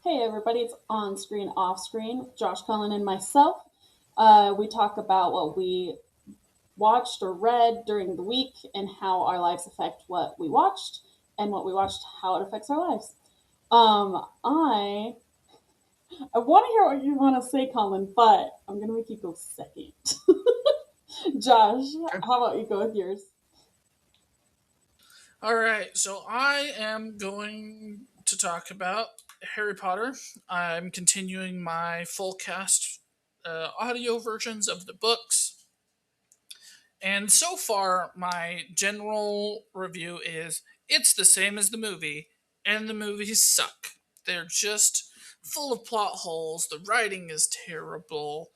Hey everybody, it's on screen, off screen. Josh Cullen and myself. We talk about what we watched or read during the week and how our lives affect what we watched, and what we watched, how it affects our lives. I want to hear what you want to say, Colin, but I'm gonna make you go second. Josh, Okay. how about you go with yours? All right, so I am going to talk about Harry Potter. I'm continuing my full cast audio versions of the books. And so far, my general review is it's the same as the movie, and the movies suck. They're just full of plot holes, the writing is terrible,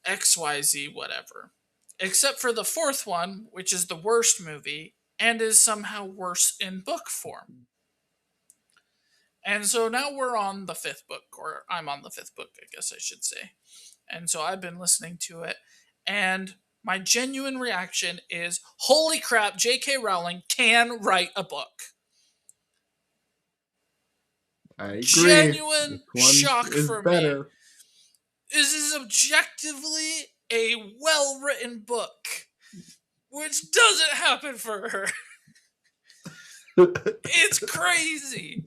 XYZ, whatever. Except for the fourth one, which is the worst movie and is somehow worse in book form. And so now we're on the fifth book, or I'm on the fifth book, I guess I should say. And so I've been listening to it, and my genuine reaction is holy crap, J.K. Rowling can write a book. I agree. This Genuine one shock is for me. better. This is objectively a well written book, which doesn't happen for her. It's crazy.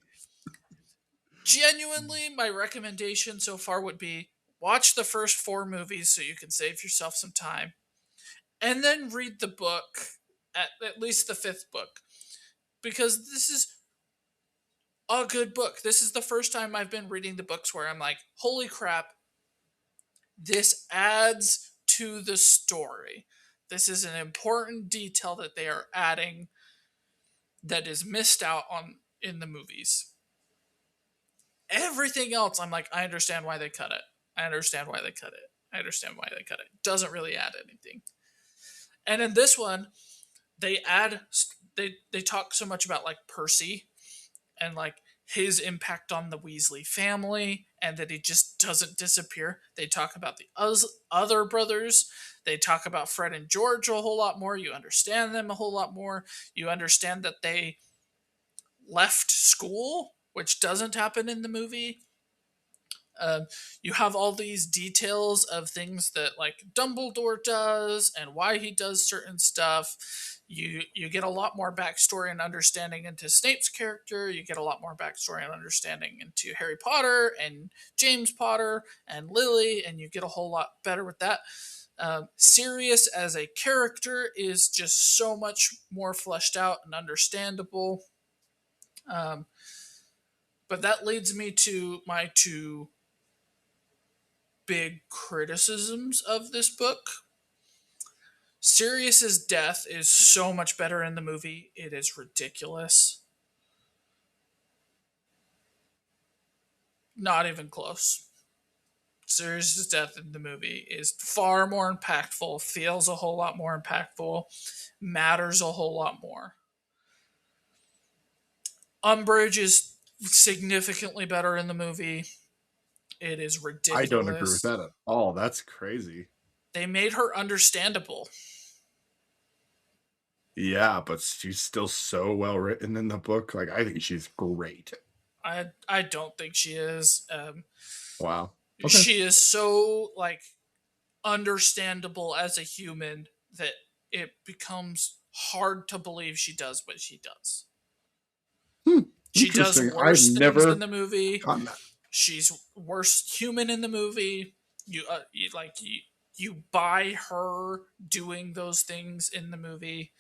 Genuinely, my recommendation so far would be watch the first four movies so you can save yourself some time, and then read the book, at least the fifth book, because this is a good book. This is the first time I've been reading the books where I'm like, holy crap, this adds to the story. This is an important detail that they are adding that is missed out on in the movies. Everything else, I'm like, I understand why they cut it. I understand why they cut it. I understand why they cut it. Doesn't really add anything. And in this one, they add they talk so much about like Percy and like his impact on the Weasley family and that he just doesn't disappear. They talk about the other brothers. They talk about Fred and George a whole lot more. You understand them a whole lot more. You understand that they left school, which doesn't happen in the movie. You have all these details of things that like Dumbledore does and why he does certain stuff. You get a lot more backstory and understanding into Snape's character. You get a lot more backstory and understanding into Harry Potter and James Potter and Lily, and you get a whole lot better with that. Sirius as a character is just so much more fleshed out and understandable. Um, but that leads me to my two big criticisms of this book. Sirius's death is so much better in the movie. It is ridiculous. Not even close. Sirius's death in the movie is far more impactful, feels a whole lot more impactful, matters a whole lot more. Umbridge is significantly better in the movie. It is I don't agree with ridiculous. that at all. That's crazy. They made her understandable. Yeah, but she's still so well written in the book. Like, I think she's great. I don't think she is. Wow. Okay. She is so like understandable as a human that it becomes hard to believe she does what she does. Hmm. She does Interesting. I've worse things in never the movie. gotten that. She's worse human in the movie. You buy her doing those things in the movie.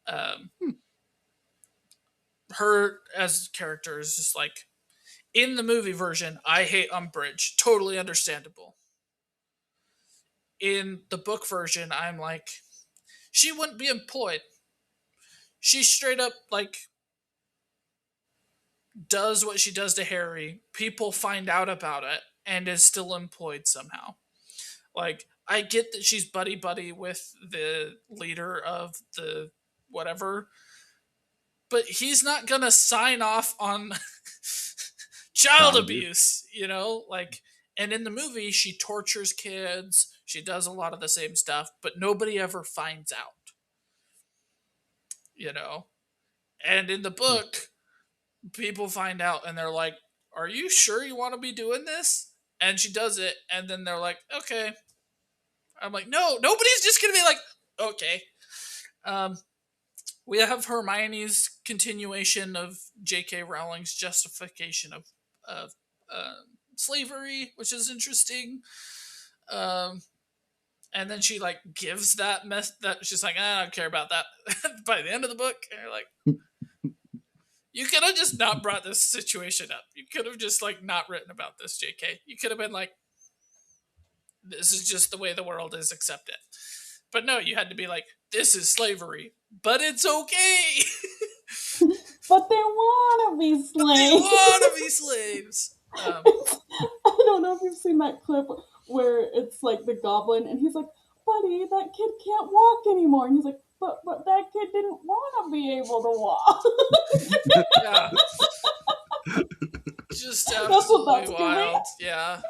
Um, her as a character is just like in the movie version. I hate Umbridge. Totally understandable. In the book version, I'm like, she wouldn't be employed. She straight up like does what she does to Harry. People find out about it and is still employed somehow. Like I get that she's buddy buddy with the leader of the whatever, but he's not gonna sign off on child Child abuse. abuse, you know? Like and in the movie she tortures kids, she does a lot of the same stuff, but nobody ever finds out, you know? And in the Hmm. book, people find out and they're like, are you sure you want to be doing this? And she does it, and then they're like, okay. I'm like, no, nobody's just gonna be like, okay. Um, we have Hermione's continuation of J.K. Rowling's justification of uh, slavery, which is interesting. Um, and then she like gives that mess that she's like, I don't care about that. By the end of the book, and you're like, you could have just not brought this situation up. You could have just like not written about this, J.K. You could have been like, this is just the way the world is, accept it. But no, you had to be like, this is slavery, but it's okay. But they want to be They slaves. want to be slaves. I don't know if you've seen that clip where it's like the goblin and he's like, buddy, that kid can't walk anymore. And he's like, but that kid didn't want to be able to walk. Yeah. Just That's what absolutely that's giving. wild. Yeah.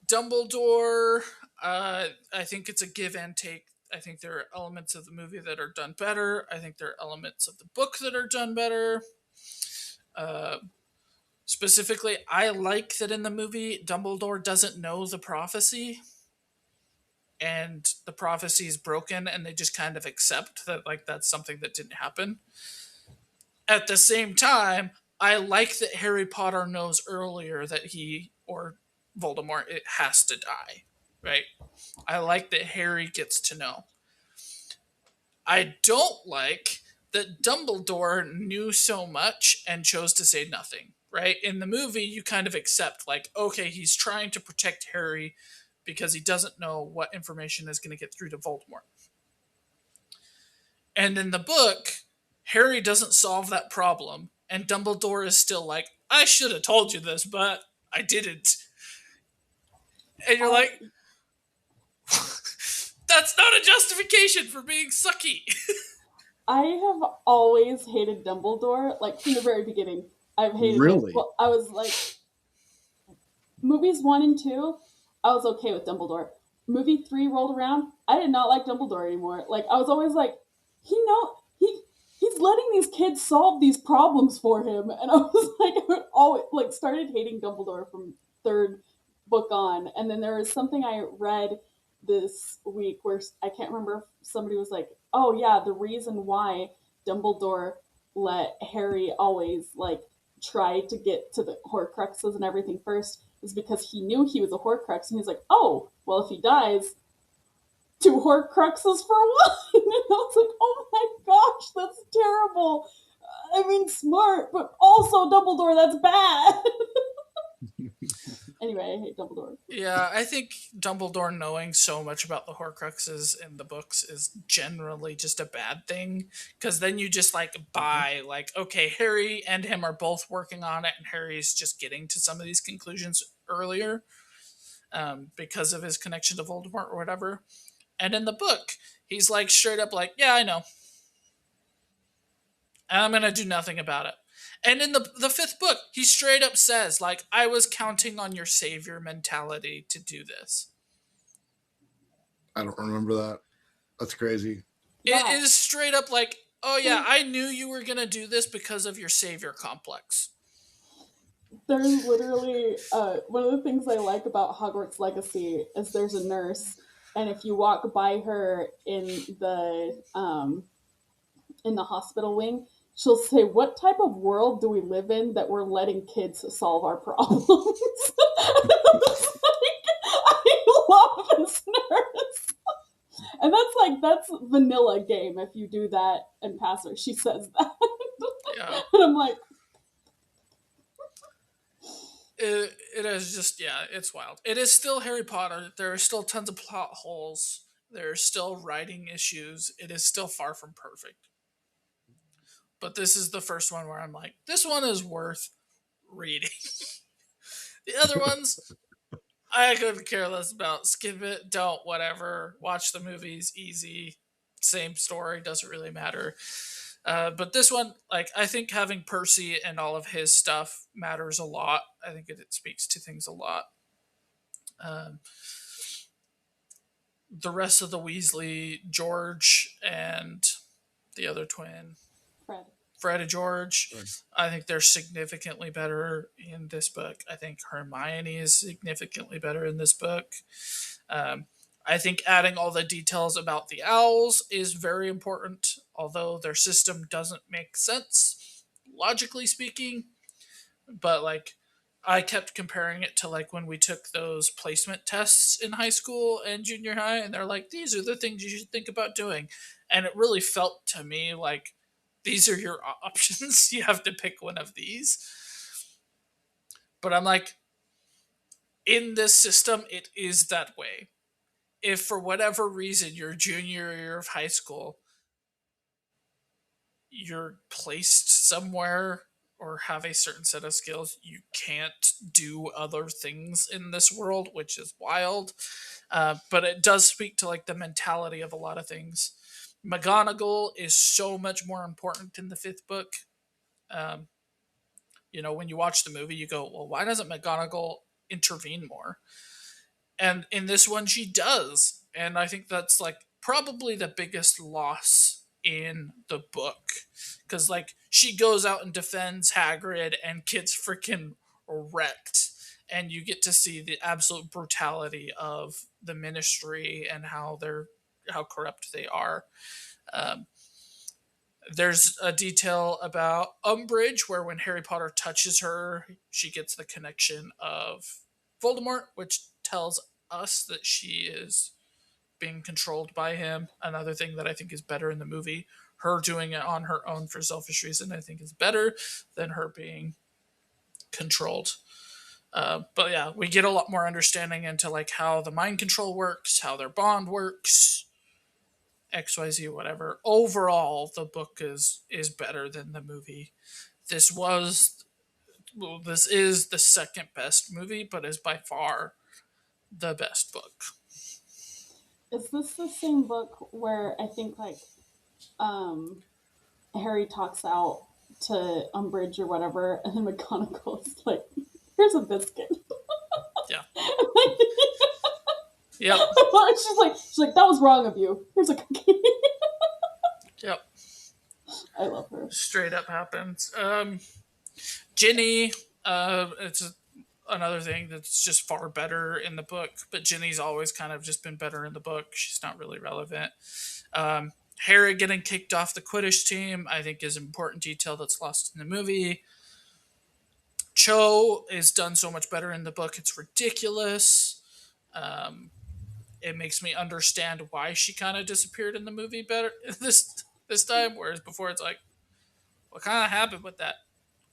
Dumbledore, I think it's a give and take. I think there are elements of the movie that are done better. I think there are elements of the book that are done better. Specifically, I like that in the movie, Dumbledore doesn't know the prophecy, and the prophecy is broken, and they just kind of accept that, like, that's something that didn't happen. At the same time, I like that Harry Potter knows earlier that he, or Voldemort, it has to die, right? I like that Harry gets to know. I don't like that Dumbledore knew so much and chose to say nothing, right? In the movie, you kind of accept, like, okay, he's trying to protect Harry because he doesn't know what information is going to get through to Voldemort. And in the book, Harry doesn't solve that problem, and Dumbledore is still like, I should have told you this, but I didn't. And you're like, that's not a justification for being sucky. I have always hated Dumbledore, like from the very beginning. I've hated Really? him. Well, I was like, movies 1 and 2, I was okay with Dumbledore. Movie 3 rolled around, I did not like Dumbledore anymore. Like I was always like, he's letting these kids solve these problems for him, and I was like, I would always like started hating Dumbledore from third book on, and then there was something I read this week where I can't remember if somebody was like, oh yeah, the reason why Dumbledore let Harry always like try to get to the Horcruxes and everything first is because he knew he was a Horcrux, and he's like, oh, well, if he dies, 2 Horcruxes for one. And I was like, oh my gosh, that's terrible. I mean, smart, but also Dumbledore, that's bad. Anyway, I hate Dumbledore. Yeah, I think Dumbledore knowing so much about the Horcruxes in the books is generally just a bad thing, because then you just like buy, like, okay, Harry and him are both working on it, and Harry's just getting to some of these conclusions earlier because of his connection to Voldemort or whatever. And in the book, he's like straight up like, yeah, I know. And I'm going to do nothing about it. And in the fifth book, he straight up says, like, I was counting on your savior mentality to do this. I don't remember that. That's crazy. It Yeah. is straight up like, oh yeah, I knew you were going to do this because of your savior complex. There's literally one of the things I like about Hogwarts Legacy is there's a nurse, and if you walk by her in the hospital wing, she'll say, "What type of world do we live in that we're letting kids solve our problems?" I love this nurse, and that's vanilla game. If you do that and pass her, she says that, Yeah. and I'm like, It is just, yeah, it's wild. It is still Harry Potter. There are still tons of plot holes. There are still writing issues. It is still far from perfect. But this is the first one where I'm like, this one is worth reading. The other ones, I couldn't care less about. Skip it, don't, whatever. Watch the movies, easy. Same story, doesn't really matter. But this one, like, I think having Percy and all of his stuff matters a lot. I think it speaks to things a lot. The rest of the Weasley, George and the other twin, Fred. Fred and George. Right. I think they're significantly better in this book. I think Hermione is significantly better in this book. Um, I think adding all the details about the owls is very important, although their system doesn't make sense, logically speaking. But like, I kept comparing it to like when we took those placement tests in high school and junior high, and they're like, these are the things you should think about doing. And it really felt to me like these are your options. You have to pick one of these. But I'm like, in this system, it is that way. If for whatever reason your junior year of high school, you're placed somewhere or have a certain set of skills, you can't do other things in this world, which is wild. But it does speak to like the mentality of a lot of things. McGonagall is so much more important in the fifth book. Um, when you watch the movie, you go, well, why doesn't McGonagall intervene more? And in this one, she does. And I think that's like probably the biggest loss in the book. Because, like, she goes out and defends Hagrid and gets freaking wrecked. And you get to see the absolute brutality of the ministry and how corrupt they are. Um, there's a detail about Umbridge where when Harry Potter touches her, she gets the connection of Voldemort, which tells us that she is being controlled by him. Another thing that I think is better in the movie, her doing it on her own for selfish reason, I think is better than her being controlled. But yeah, we get a lot more understanding into like how the mind control works, how their bond works, XYZ, whatever. Overall, the book is better than the movie. This is the second best movie, but is by far the best book. Is this the same book where I think like Harry talks out to Umbridge or whatever, and then McGonagall's like, "Here's a biscuit." Yeah. Yep. she's like, "That was wrong of you. Here's a cookie." Yep. I love her. Straight up happens. Ginny, it's another thing that's just far better in the book, but Ginny's always kind of just been better in the book. She's not really relevant. Harry getting kicked off the Quidditch team, I think, is an important detail that's lost in the movie. Cho is done so much better in the book, it's ridiculous. It makes me understand why she kind of disappeared in the movie better this time, whereas before it's like, what kind of happened with that?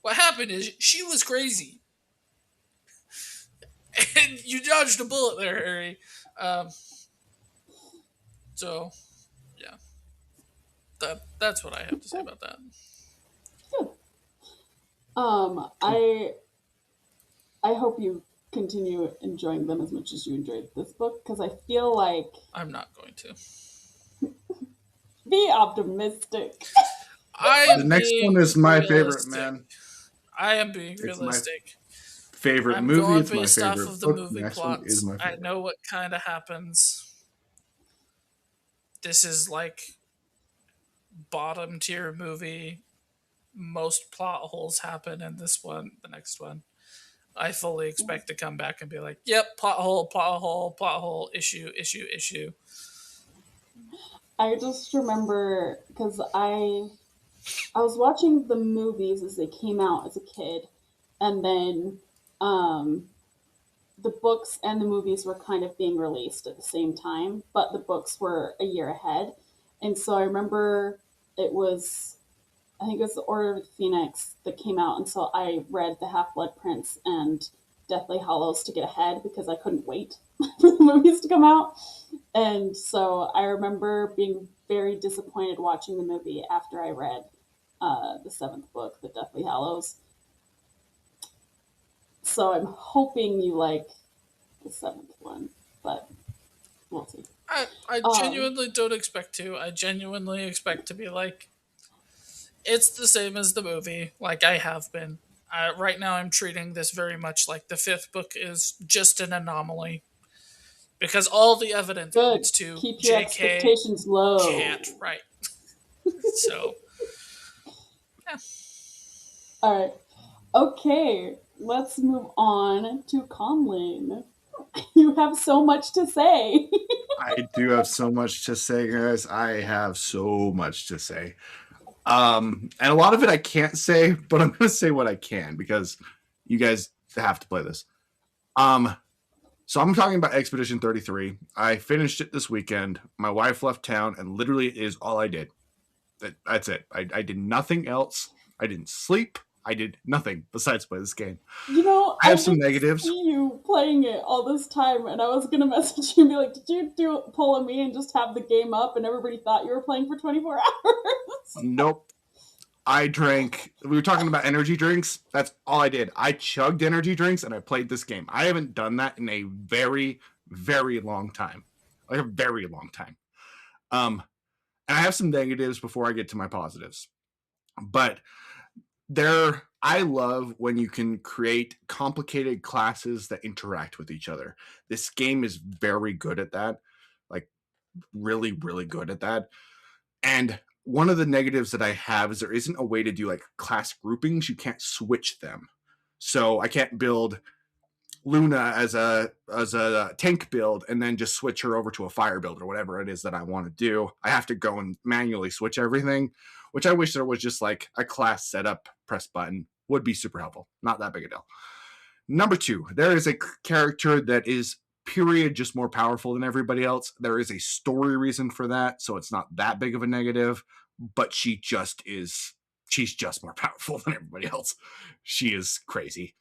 What happened is she was crazy. And you dodged a bullet there, Harry. So, yeah. That's what I have to say about that. I hope you continue enjoying them as much as you enjoyed this book, because I feel like I'm not going to. be optimistic. The next one is my favorite, man. I am being realistic. Favorite I'm movie. going It's my based off favorite of the book. movie Next one plots. is my I favorite. know what kind of happens. This is like bottom tier movie. Most plot holes happen in this one. The next one, I fully expect to come back and be like, "Yep, plot hole, issue." I just remember because I was watching the movies as they came out as a kid, and then the books and the movies were kind of being released at the same time, but the books were a year ahead. And so I remember it was, I think it was the Order of the Phoenix that came out, and so I read the Half Blood Prince and Deathly Hallows to get ahead because I couldn't wait for the movies to come out. And so I remember being very disappointed watching the movie after I read the seventh book, The Deathly Hallows. So I'm hoping you like the seventh one, but we'll see. I genuinely don't expect to. I genuinely expect to be like, it's the same as the movie, like I have been. Right now, I'm treating this very much like the fifth book is just an anomaly. Because all the evidence Good. points to Keep your JK expectations low. can't write. So, All right. Okay, let's move on to Conlin. You have so much to say. I do have so much to say, guys. I have so much to say. And a lot of it I can't say, but I'm gonna say what I can because you guys have to play this. So I'm talking about Expedition 33. I finished it this weekend. My wife left town, and literally it is all I did. That's it. I did nothing else. I didn't sleep. I did nothing besides play this game. You know, I have some did negatives. see you playing it all this time, and I was gonna message you and be like, "Did you pull a me and just have the game up, and everybody thought you were playing for 24 hours?" Nope. I drank. We were talking about energy drinks. That's all I did. I chugged energy drinks and I played this game. I haven't done that in a very, very long time. Like a very long time. And I have some negatives before I get to my positives. But I love when you can create complicated classes that interact with each other. This game is very good at that. Like really, really good at that. And one of the negatives that I have is there isn't a way to do like class groupings. You can't switch them. So I can't build Luna as a tank build and then just switch her over to a fire build or whatever it is that I want to do. I have to go and manually switch everything, which I wish there was just like a class setup press button. Would be super helpful. Not that big a deal. Number 2, there is a character that is period just more powerful than everybody else. There is a story reason for that, so it's not that big of a negative, but she's just more powerful than everybody else. She is crazy.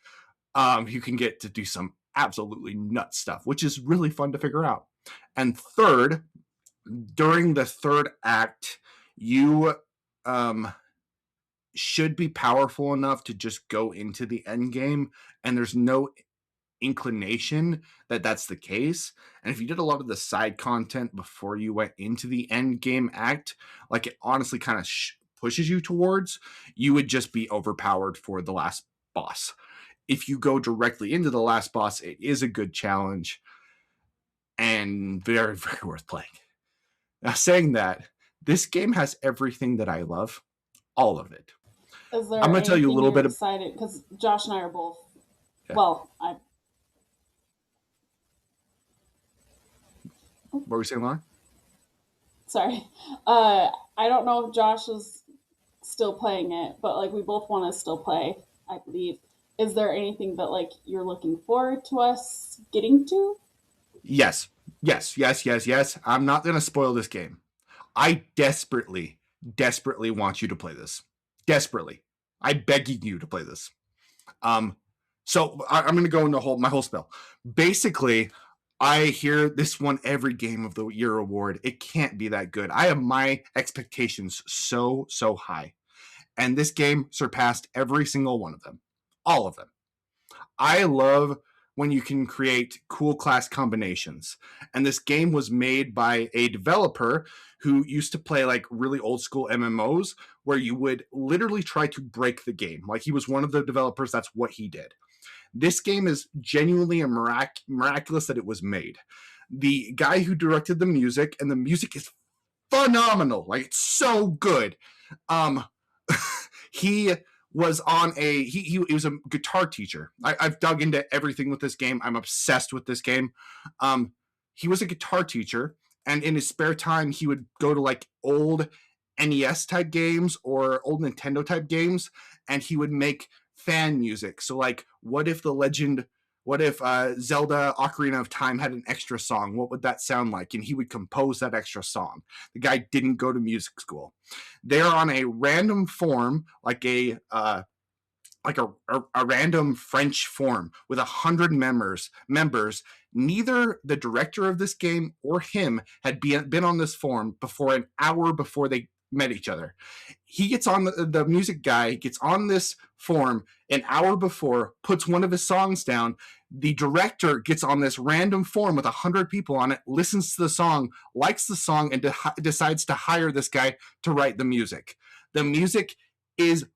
You can get to do some absolutely nuts stuff, which is really fun to figure out. And third, during the third act, you should be powerful enough to just go into the end game, and there's no inclination that that's the case. And if you did a lot of the side content before you went into the end game act, like it honestly kind of pushes you towards, you would just be overpowered for the last boss. If you go directly into the last boss, it is a good challenge and very, very worth playing. Now, saying that, this game has everything that I love, all of it. Is there I'm going to tell you a little bit. Excited because Josh and I are both. Yeah. Well, What were we saying, Lauren? Sorry. I don't know if Josh is still playing it, but like we both want to still play, I believe. Is there anything that like you're looking forward to us getting to? Yes. I'm not going to spoil this game. I desperately want you to play this. Desperately. I'm begging you to play this. So I'm going to go into my whole spell. Basically, I hear this won every game of the year award. It can't be that good. I have my expectations so high. And this game surpassed every single one of them. All of them. I love when you can create cool class combinations. And this game was made by a developer who used to play like really old school MMOs where you would literally try to break the game. Like he was one of the developers. That's what he did. This game is genuinely miraculous that it was made. The guy who directed the music, and the music is phenomenal. Like it's so good. He was on he was a guitar teacher. I've dug into everything with this game. I'm obsessed with this game. He was a guitar teacher, and in his spare time, he would go to like old NES type games or old Nintendo type games, and he would make fan music. So like, what if Zelda Ocarina of Time had an extra song? What would that sound like? And he would compose that extra song. The guy didn't go to music school. They're on a random form, like a random French form with 100 members. Neither the director of this game or him had been on this form before an hour before they met each other. He gets on the music guy gets on this form an hour before, puts one of his songs down. The director gets on this random form with 100 people on it, listens to the song, likes the song, and decides to hire this guy to write the music. The music is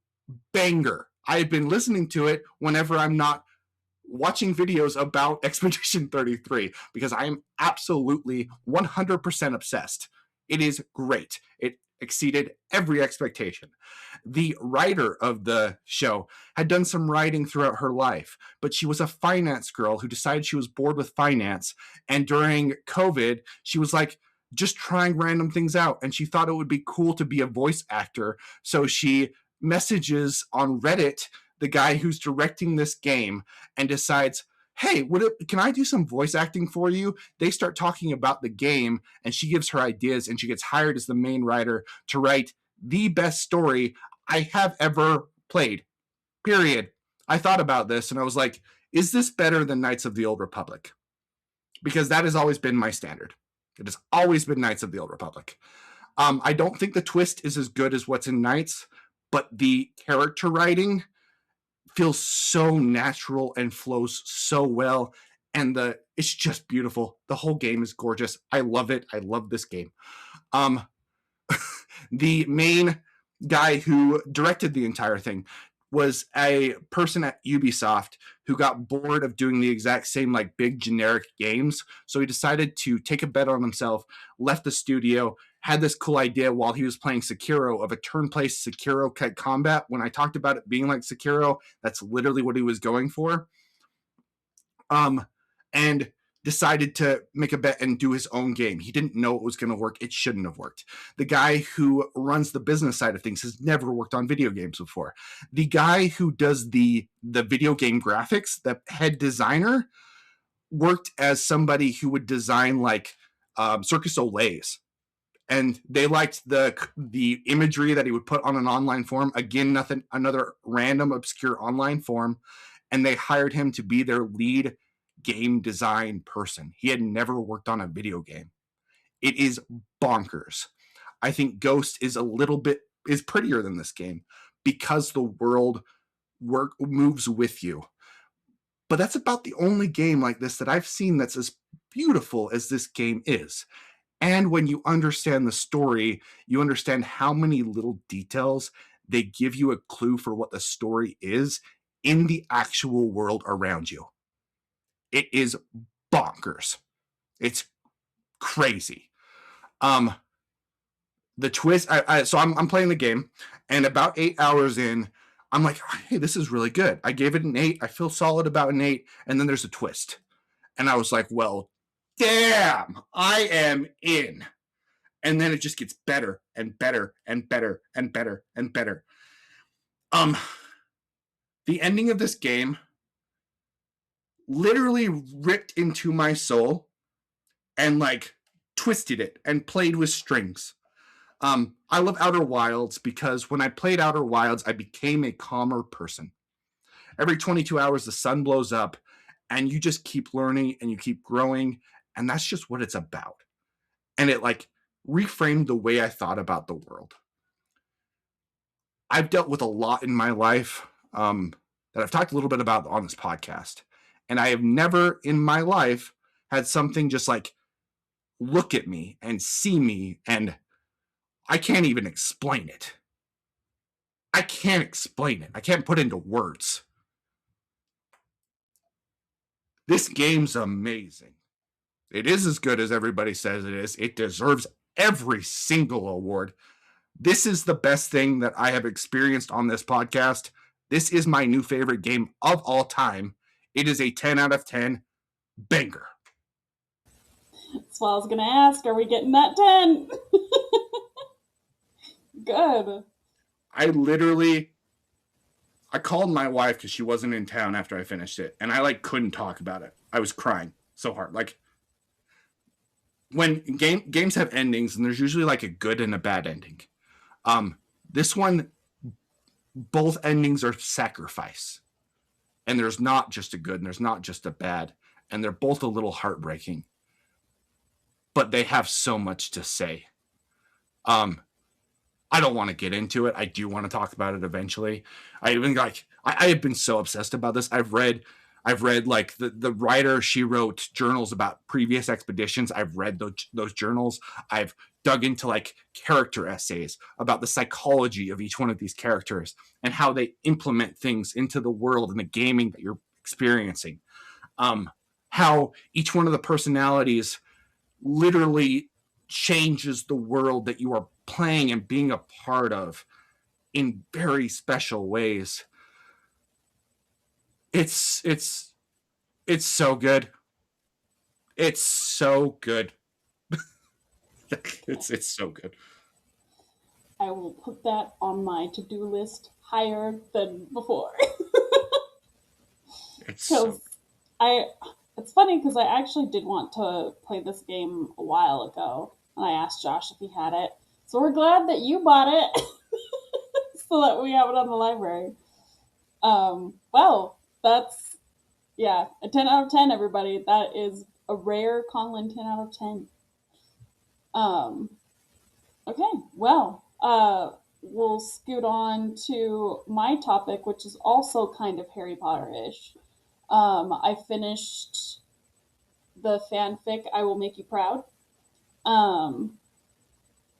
banger. I've been listening to it whenever I'm not watching videos about Expedition 33 because I am absolutely 100% obsessed. It is great. exceeded every expectation. The writer of the show had done some writing throughout her life, but she was a finance girl who decided she was bored with finance. And during COVID, she was like, just trying random things out. And she thought it would be cool to be a voice actor. So she messages on Reddit the guy who's directing this game and decides, hey, can I do some voice acting for you? They start talking about the game and she gives her ideas and she gets hired as the main writer to write the best story I have ever played. Period. I thought about this and I was like, is this better than Knights of the Old Republic? Because that has always been my standard. It has always been Knights of the Old Republic. I don't think the twist is as good as what's in Knights, but the character writing feels so natural and flows so well. And it's just beautiful. The whole game is gorgeous. I love it. I love this game. The main guy who directed the entire thing was a person at Ubisoft who got bored of doing the exact same like big generic games. So he decided to take a bet on himself, left the studio, had this cool idea while he was playing Sekiro of a turn-based Sekiro type combat. When I talked about it being like Sekiro, that's literally what he was going for. And decided to make a bet and do his own game. He didn't know it was going to work. It shouldn't have worked. The guy who runs the business side of things has never worked on video games before. The guy who does the video game graphics, the head designer, worked as somebody who would design like Circus Olays. And they liked the imagery that he would put on an online forum. Again, another random obscure online forum. And they hired him to be their lead game design person. He had never worked on a video game. It is bonkers. I think Ghost is prettier than this game because the world moves with you. But that's about the only game like this that I've seen that's as beautiful as this game is. And when you understand the story, you understand how many little details they give you a clue for what the story is in the actual world around you. It is bonkers. It's crazy. The twist. So I'm playing the game, and about 8 hours in, I'm like, hey, this is really good. I gave it an 8. I feel solid about an 8, and then there's a twist, and I was like, well, damn, I am in. And then it just gets better and better and better and better and better. The ending of this game literally ripped into my soul and like twisted it and played with strings. I love Outer Wilds because when I played Outer Wilds, I became a calmer person. Every 22 hours, the sun blows up and you just keep learning and you keep growing. And that's just what it's about. And it like reframed the way I thought about the world. I've dealt with a lot in my life that I've talked a little bit about on this podcast. And I have never in my life had something just like look at me and see me, and I can't even explain it. I can't explain it. I can't put it into words. This game's amazing. It is as good as everybody says it is. It deserves every single award. This is the best thing that I have experienced on this podcast. This is my new favorite game of all time. It is a 10 out of 10 banger. That's what I was going to ask. Are we getting that 10? Good. I called my wife because she wasn't in town after I finished it. And I like couldn't talk about it. I was crying so hard. Like when games have endings and there's usually like a good and a bad ending. This one, both endings are sacrifice. And there's not just a good and there's not just a bad. And they're both a little heartbreaking. But they have so much to say. I don't want to get into it. I do want to talk about it eventually. I have been so obsessed about this. I've read like the writer, she wrote journals about previous expeditions. I've read those journals. I've dug into like character essays about the psychology of each one of these characters and how they implement things into the world and the gaming that you're experiencing. How each one of the personalities literally changes the world that you are playing and being a part of in very special ways. It's so good. It's so good. It's so good. I will put that on my to-do list higher than before. It's so Because I, it's funny because I actually did want to play this game a while ago, and I asked Josh if he had it. So we're glad that you bought it, so that we have it on the library. Well, that's yeah, a 10 out of 10, everybody. That is a rare Conlon 10 out of 10. Um, okay, well, we'll scoot on to my topic, which is also kind of Harry Potter-ish. I finished the fanfic "I Will Make You Proud," um,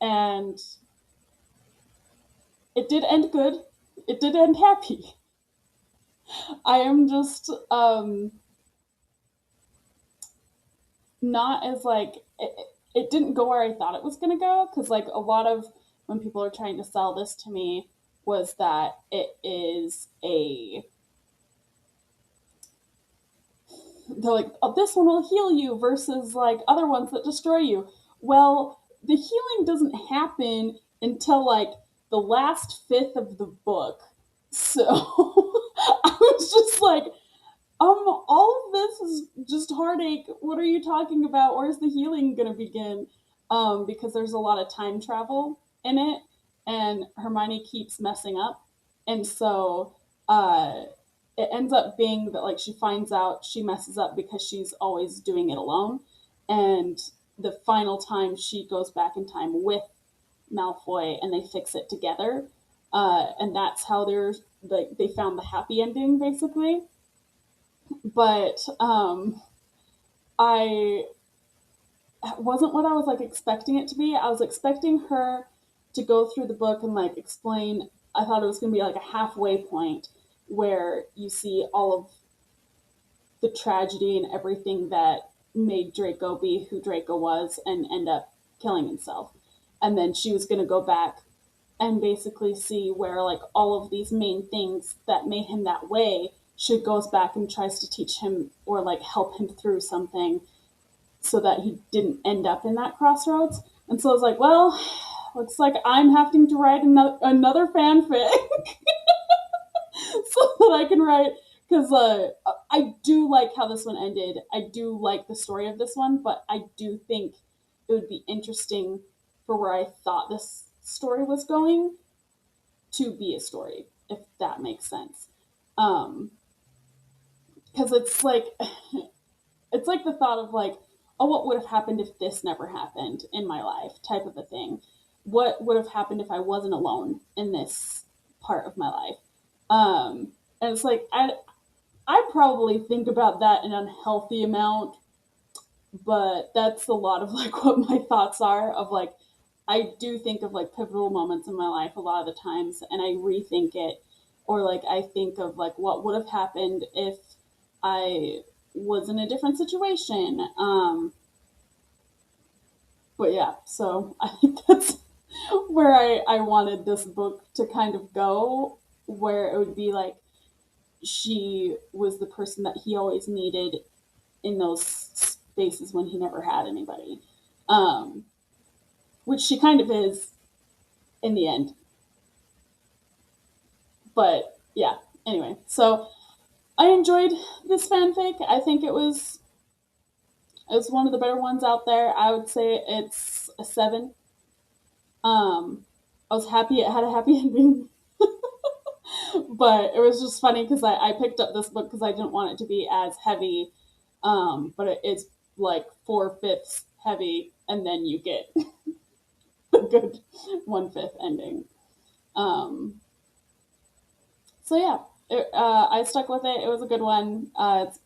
and it did end good. It did end happy. I am just not as like it didn't go where I thought it was gonna go, because like a lot of when people are trying to sell this to me was that it is a they're like, oh, this one will heal you versus like other ones that destroy you. Well, the healing doesn't happen until like the last fifth of the book. So I was just like, all of this is just heartache. What are you talking about? Where's the healing gonna begin? Because there's a lot of time travel in it, and Hermione keeps messing up, and so it ends up being that like she finds out she messes up because she's always doing it alone, and the final time she goes back in time with Malfoy and they fix it together, and that's how they're like they found the happy ending basically. But I wasn't what I was like expecting it to be. I was expecting her to go through the book and like explain. I thought it was going to be like a halfway point where you see all of the tragedy and everything that made Draco be who Draco was and end up killing himself. And then she was going to go back and basically see where like all of these main things that made him that way, she goes back and tries to teach him or like help him through something so that he didn't end up in that crossroads. And so I was like, well, looks like I'm having to write another fanfic so that I can write, because I do like how this one ended. I do like the story of this one, but I do think it would be interesting for where I thought this story was going to be a story, if that makes sense. Because it's like the thought of like, oh, what would have happened if this never happened in my life, type of a thing. What would have happened if I wasn't alone in this part of my life? And it's like I probably think about that an unhealthy amount, but that's a lot of like what my thoughts are of like I do think of like pivotal moments in my life a lot of the times and I rethink it, or like I think of like what would have happened if I was in a different situation. But yeah, so I think that's where I wanted this book to kind of go, where it would be like she was the person that he always needed in those spaces when he never had anybody. Um, which she kind of is in the end. But yeah, anyway, so I enjoyed this fanfic. I think it's one of the better ones out there. I would say it's a 7. I was happy it had a happy ending. But it was just funny because I picked up this book because I didn't want it to be as heavy. But it's like 4/5 heavy, and then you get the good 1/5 ending. Um, so yeah, I stuck with it. It was a good one. It's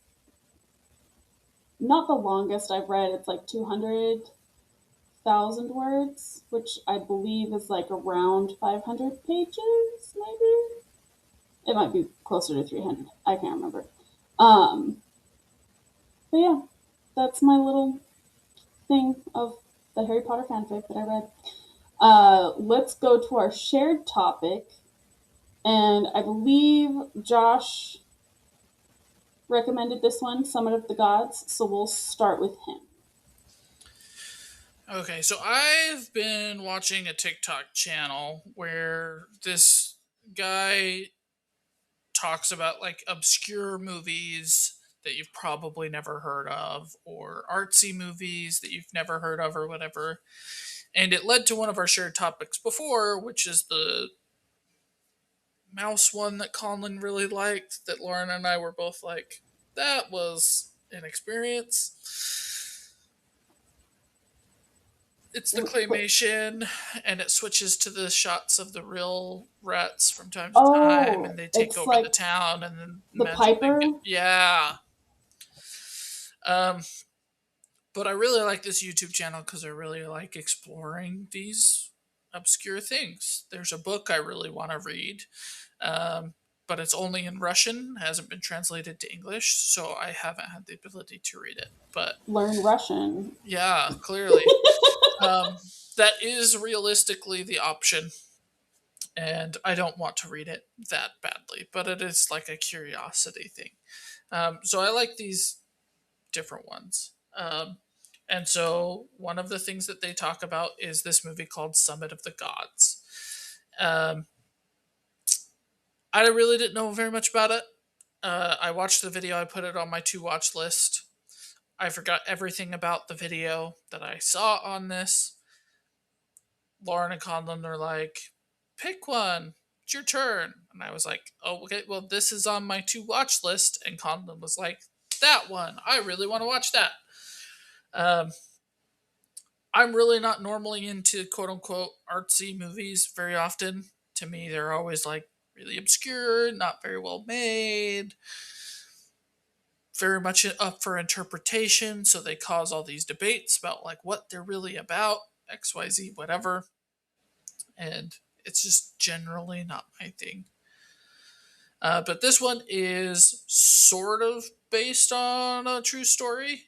not the longest I've read. It's like 200,000 words, which I believe is like around 500 pages, maybe. It might be closer to 300. I can't remember. Um, but yeah, that's my little thing of the Harry Potter fanfic that I read. Let's go to our shared topic. And I believe Josh recommended this one, Summit of the Gods. So we'll start with him. Okay, so I've been watching a TikTok channel where this guy talks about like obscure movies that you've probably never heard of, or artsy movies that you've never heard of, or whatever. And it led to one of our shared topics before, which is the mouse one that Conlon really liked, that Lauren and I were both like, that was an experience. It's the claymation, and it switches to the shots of the real rats from time to time, Oh, and they take it's over the like town, and then the magically, Piper. yeah. Um, but I really like this YouTube channel because I really like exploring these obscure things. There's a book I really want to read, um, but it's only in Russian, hasn't been translated to English, so I haven't had the ability to read it. But Learn Russian. yeah, clearly. Um, that is realistically the option, and I don't want to read it that badly, but it is like a curiosity thing. So I like these different ones. And so one of the things that they talk about is this movie called Summit of the Gods. Um, I really didn't know very much about it. I watched the video, I put it on my to watch list. I forgot everything about the video that I saw on this. Lauren and Conlon are like, pick one. It's your turn. And I was like, oh, okay, well, this is on my to watch list. And Conlon was like, that one. I really want to watch that. Um, I'm really not normally into quote unquote artsy movies very often. To me, they're always like really obscure, not very well made, very much up for interpretation. So they cause all these debates about like what they're really about, XYZ, whatever. And it's just generally not my thing. But this one is sort of based on a true story.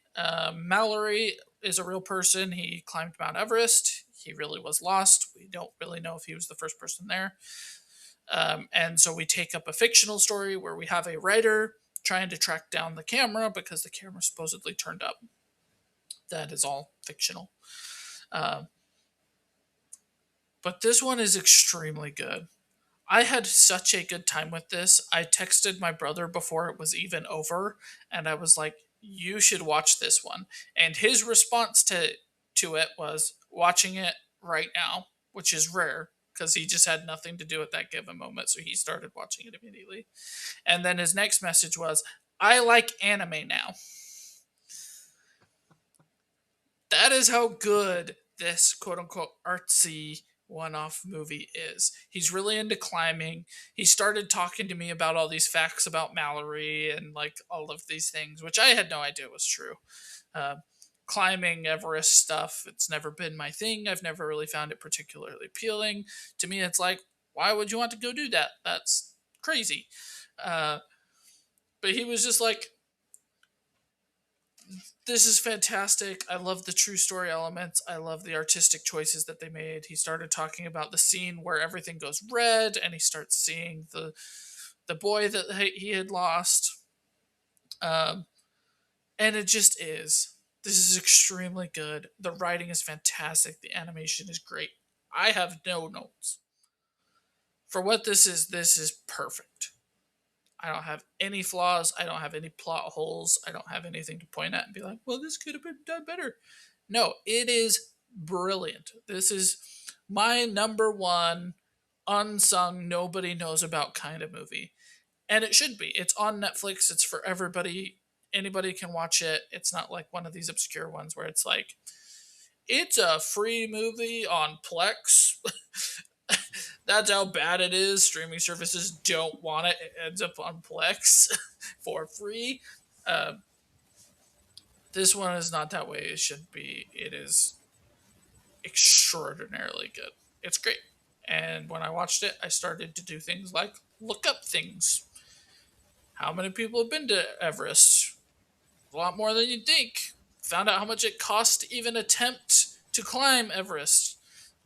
Mallory is a real person. He climbed Mount Everest. He really was lost. We don't really know if he was the first person there. And so we take up a fictional story where we have a writer trying to track down the camera because the camera supposedly turned up. That is all fictional. Um, but this one is extremely good. I had such a good time with this. I texted my brother before it was even over, and I was like, "You should watch this one." And his response to it was watching it right now, which is rare because he just had nothing to do at that given moment, so he started watching it immediately. And then his next message was, "I like anime now." That is how good this quote unquote artsy one off movie is. He's really into climbing. He started talking to me about all these facts about Mallory and like all of these things, which I had no idea was true. Uh, Climbing Everest stuff, it's never been my thing. I've never really found it particularly appealing. To me, it's like, why would you want to go do that? That's crazy. Uh, but he was just like, this is fantastic. I love the true story elements. I love the artistic choices that they made. He started talking about the scene where everything goes red and he starts seeing the boy that he had lost. Um, and it just is. This is extremely good. The writing is fantastic. The animation is great. I have no notes. For what this is perfect. I don't have any flaws. I don't have any plot holes. I don't have anything to point at and be like, well, this could have been done better. No, it is brilliant. This is my number one unsung, nobody knows about kind of movie. And it should be. It's on Netflix. It's for everybody. Anybody can watch it. It's not like one of these obscure ones where it's like, it's a free movie on Plex. That's how bad it is. Streaming services don't want it. It ends up on Plex for free. Uh, this one is not that way. It should be. It is extraordinarily good. It's great. And when I watched it, I started to do things like look up things. How many people have been to Everest? A lot more than you'd think. Found out how much it cost to even attempt to climb Everest.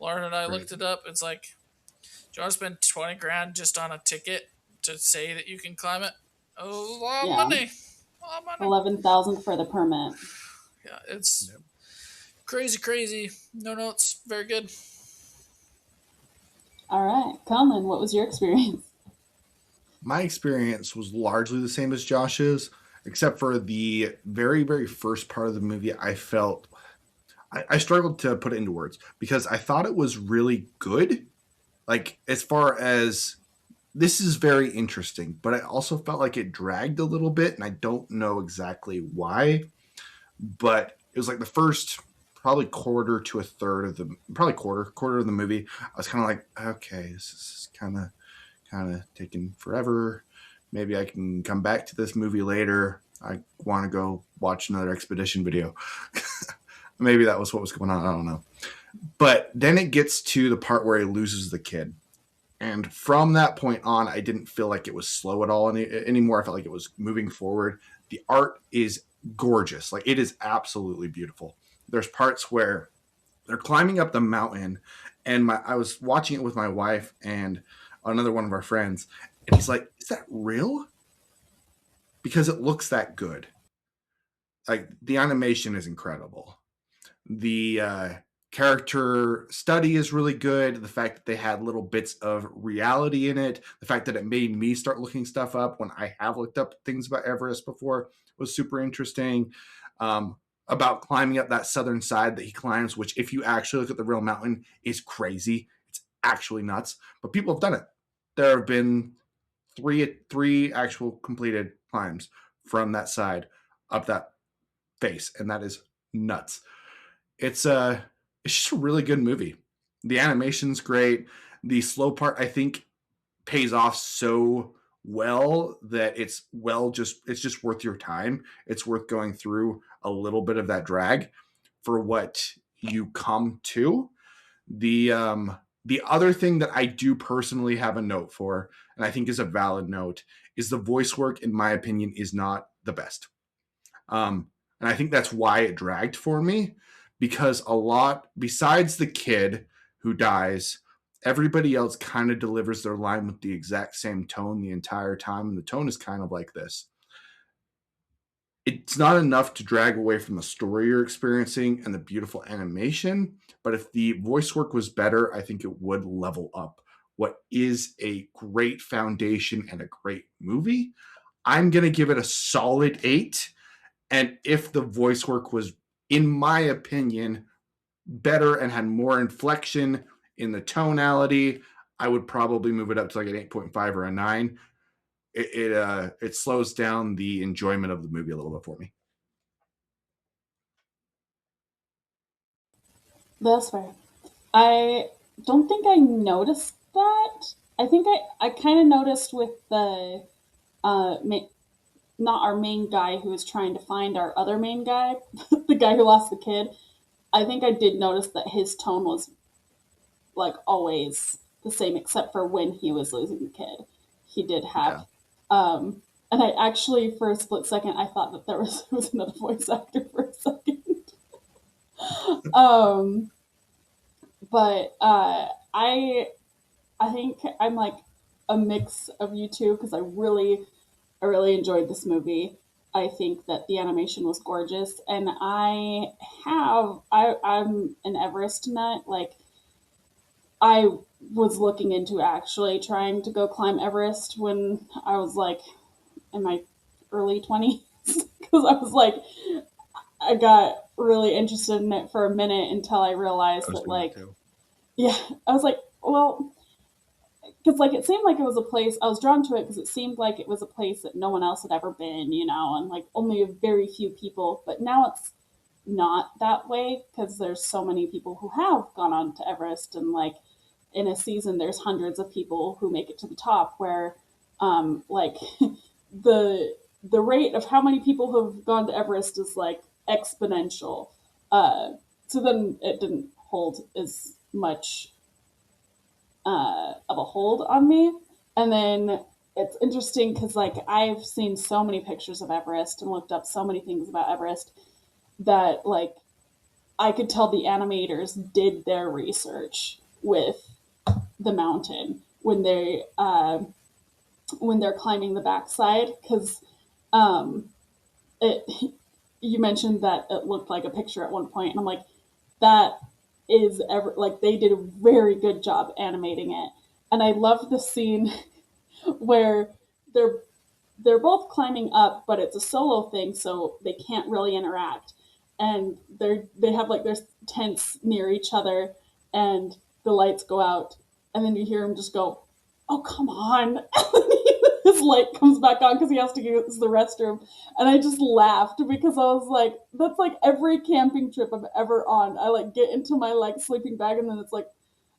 Lauren and I looked Crazy. it up. It's like, do you want to spend 20 grand just on a ticket to say that you can climb it? A lot of Yeah, money. A lot of money. 11,000 for the permit. Yeah, it's Yep. crazy, crazy. No notes. Very good. All right, Colin, what was your experience? My experience was largely the same as Josh's, except for the very, very first part of the movie. I felt I struggled to put it into words because I thought it was really good. Like, as far as this is very interesting, but I also felt like it dragged a little bit, and I don't know exactly why. But it was like the first probably quarter to a third of the probably quarter of the movie. I was kind of like, okay, this is kind of taking forever. Maybe I can come back to this movie later. I want to go watch another expedition video. Maybe that was what was going on. I don't know. But then it gets to the part where he loses the kid. And from that point on, I didn't feel like it was slow at all anymore. I felt like it was moving forward. The art is gorgeous. Like, it is absolutely beautiful. There's parts where they're climbing up the mountain, and I was watching it with my wife and another one of our friends, and he's like, "Is that real?" Because it looks that good. Like, the animation is incredible. The character study is really good. The fact that they had little bits of reality in it, the fact that it made me start looking stuff up when I have looked up things about Everest before, was super interesting. About climbing up that southern side that he climbs, which, if you actually look at the real mountain, is crazy. It's actually nuts. But people have done it. There have been three actual completed climbs from that side up that face, and that is nuts. It's it's just a really good movie. The animation's great. The slow part, I think, pays off so well that it's just worth your time. It's worth going through a little bit of that drag for what you come to. The other thing that I do personally have a note for, and I think is a valid note, is the voice work, in my opinion, is not the best. And I think that's why it dragged for me, because a lot, besides the kid who dies, everybody else kind of delivers their line with the exact same tone the entire time. And the tone is kind of like this. It's not enough to drag away from the story you're experiencing and the beautiful animation, but if the voice work was better, I think it would level up what is a great foundation and a great movie. I'm going to give it a solid 8. And if the voice work was, in my opinion, better and had more inflection in the tonality, I would probably move it up to like an 8.5 or a 9. It slows down the enjoyment of the movie a little bit for me. That's fair. I don't think I noticed that. I think I kind of noticed with the not our main guy who was trying to find our other main guy, the guy who lost the kid. I think I did notice that his tone was like always the same, except for when he was losing the kid. He did Yeah. have, and I actually, for a split second, I thought that there was another voice actor for a second. um, but I think I'm like a mix of you two because I really enjoyed this movie. I think that the animation was gorgeous, and I'm an Everest nut. Like, I was looking into actually trying to go climb Everest when I was like in my early 20s because I was like, I got really interested in it for a minute until I I realized was that, doing that like, too. yeah, I was like, well, because like it seemed like it was a place I was drawn to it because it seemed like it was a place that no one else had ever been, and like only a very few people. But now it's not that way because there's so many people who have gone on to Everest, and like in a season there's hundreds of people who make it to the top. Where like the rate of how many people who have gone to Everest is like exponential. So then it didn't hold as much of a hold on me. And then it's interesting because like I've seen so many pictures of Everest and looked up so many things about Everest that like I could tell the animators did their research with the mountain when they're climbing the backside, because um, it you mentioned that it looked like a picture at one point, and I'm like, that is ever like they did a very good job animating it. And I love the scene where they're they're both climbing up, but it's a solo thing, so they can't really interact. And they have like their tents near each other, and the lights go out, and then you hear him just go, "Oh come on!" His light comes back on because he has to use the restroom, and I just laughed because I was like, "That's like every camping trip I'm ever on. I like get into my like sleeping bag, and then it's like,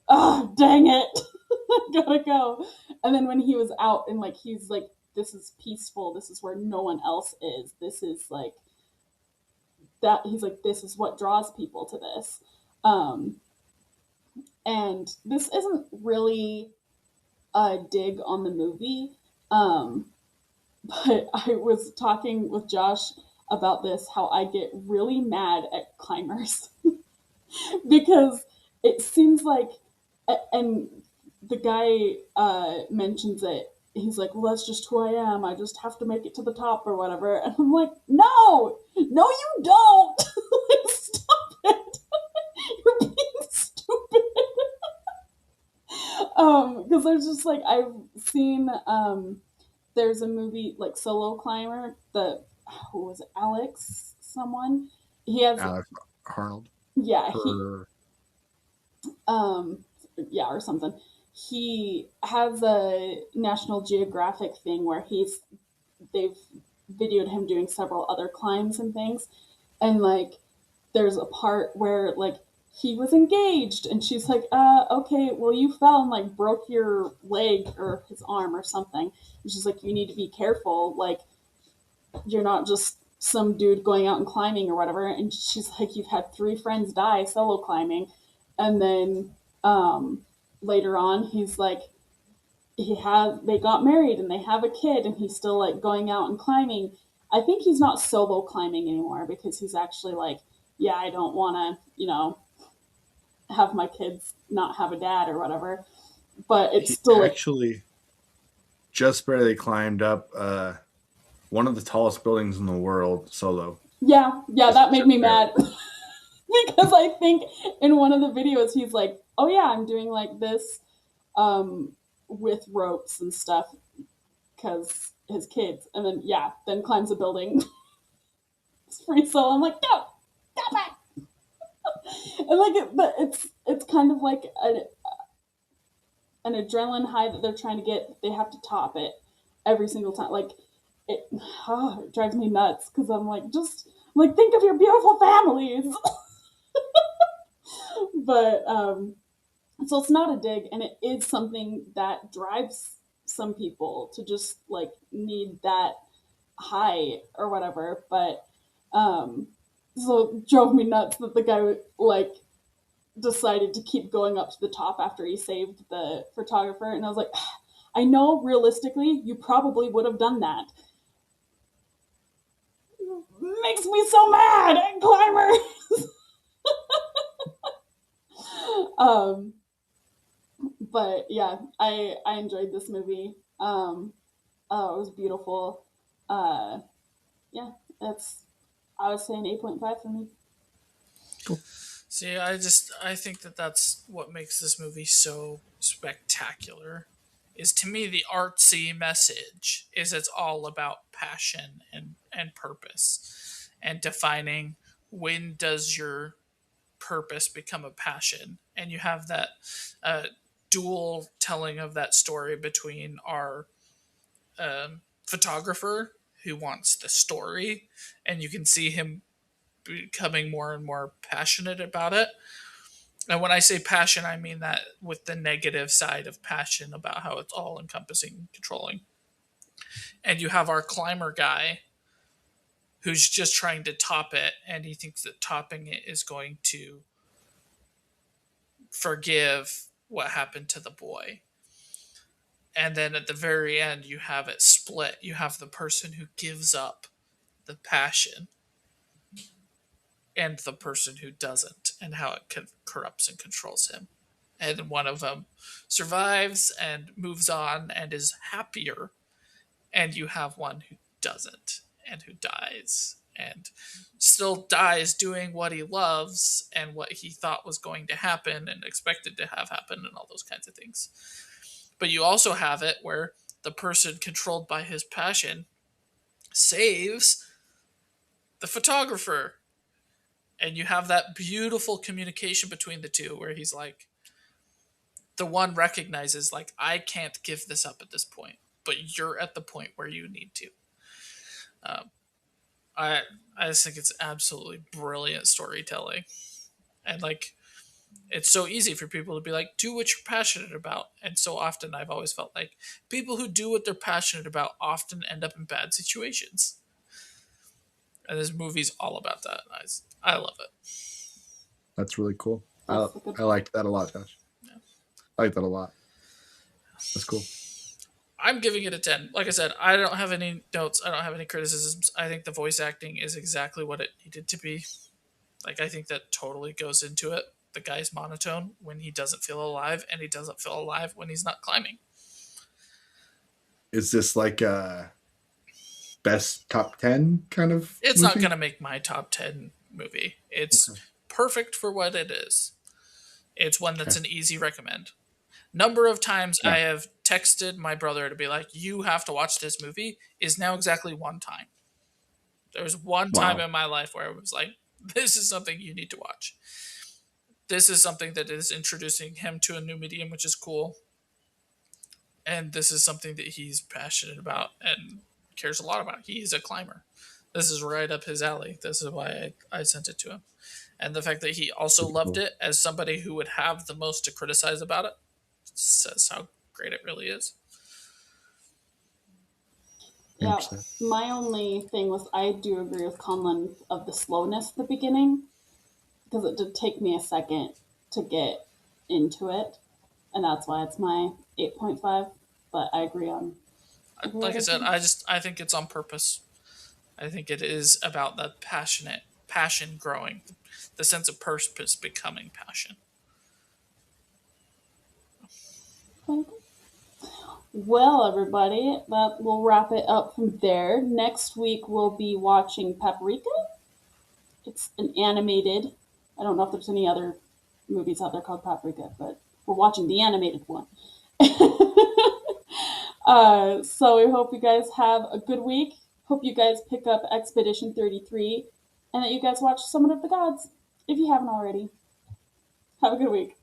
oh dang it, I gotta go." And then when he was out and like he's like, this is peaceful, this is where no one else is, this is like that, he's like, this is what draws people to this. um and this isn't really a dig on the movie, um but I was talking with Josh about this, how I get really mad at climbers because it seems like, and the guy mentions it. He's like, "Well, that's just who I am. I just have to make it to the top or whatever." And I'm like, "No, no, you don't. Like, stop it. You're being stupid." Because there's just like I've seen there's a movie like Solo Climber. The who was it? Alex someone. He has, Alex Arnold. yeah, he Her. um yeah, or something. He has a National Geographic thing where they've videoed him doing several other climbs and things, and like there's a part where like he was engaged and she's like, okay, well, you fell and like broke your leg or his arm or something, and she's like, you need to be careful, like you're not just some dude going out and climbing or whatever. And she's like, you've had 3 friends die solo climbing. And then later on, he's like, they got married and they have a kid, and he's still like going out and climbing. I think he's not solo climbing anymore because he's actually like, yeah, I don't want to, have my kids not have a dad or whatever. But it's He still like, actually just barely climbed up one of the tallest buildings in the world solo. yeah, yeah, Just, that made just me barely. mad. Because I think in one of the videos he's like, "Oh yeah, I'm doing like this um, with ropes and stuff because his kids," and then yeah, then climbs a building. It's free solo. I'm like, no, stop it. And like, but it's kind of like an adrenaline high that they're trying to get. They have to top it every single time. Like it, it drives me nuts because I'm like, just like think of your beautiful families. But so it's not a dig, and it is something that drives some people to just like need that high or whatever. But so it drove me nuts that the guy like decided to keep going up to the top after he saved the photographer, and I was like, I know realistically you probably would have done that. Makes me so mad at climbers. um but yeah, I enjoyed this movie. Oh, it was beautiful. Uh, yeah, that's, I would say an 8.5 for me. See, I think that that's what makes this movie so spectacular. Is to me the artsy message is it's all about passion and purpose and defining when does your purpose become a passion, and you have that uh, dual telling of that story between our photographer who wants the story, and you can see him becoming more and more passionate about it. And when I say passion, I mean that with the negative side of passion about how it's all encompassing and controlling. And you have our climber guy who's just trying to top it, and he thinks that topping it is going to forgive what happened to the boy. And then at the very end, you have it split. You have the person who gives up the passion and the person who doesn't, and how it corrupts and controls him. And one of them survives and moves on and is happier, and you have one who doesn't and who dies and still dies doing what he loves and what he thought was going to happen and expected to have happen and all those kinds of things. But you also have it where the person controlled by his passion saves the photographer, and you have that beautiful communication between the two where he's like, the one recognizes, like, I can't give this up at this point, but you're at the point where you need to. um, I I just think it's absolutely brilliant storytelling, and like, it's so easy for people to be like, do what you're passionate about, and so often I've always felt like people who do what they're passionate about often end up in bad situations, and this movie's all about that. I love it. That's really cool. That's a good I liked that a lot, Josh. Yeah. I like that a lot. That's cool. I'm giving it a 10. Like I said, I don't have any notes. I don't have any criticisms. I think the voice acting is exactly what it needed to be. Like, I think that totally goes into it. The guy's monotone when he doesn't feel alive, and he doesn't feel alive when he's not climbing. Is this like a best top 10 kind of It's not movie? going to make my top 10 movie. It's Okay. perfect for what it is. It's one that's Okay. an easy recommend. Number of times Yeah. I have texted my brother to be like, you have to watch this movie, is now exactly one time. There was one time Wow. in my life where I was like, this is something you need to watch. This is something that is introducing him to a new medium, which is cool. And this is something that he's passionate about and cares a lot about. He's a climber. This is right up his alley. This is why I sent it to him. And the fact that he also Pretty loved cool. it, as somebody who would have the most to criticize about it, says how great it really is. Yeah, 100%. my only thing was I do agree with Conlon of the slowness at the beginning, because it did take me a second to get into it, and that's why it's my 8.5. But I agree on every Like I other said, thing. I think it's on purpose. I think it is about that passion growing, the sense of purpose becoming passion. Well, everybody, that will wrap it up from there. Next week we'll be watching Paprika. It's an animated. I don't know if there's any other movies out there called Paprika, but we're watching the animated one. So we hope you guys have a good week. Hope you guys pick up Expedition 33 and that you guys watch Summit of the Gods if you haven't already. Have a good week.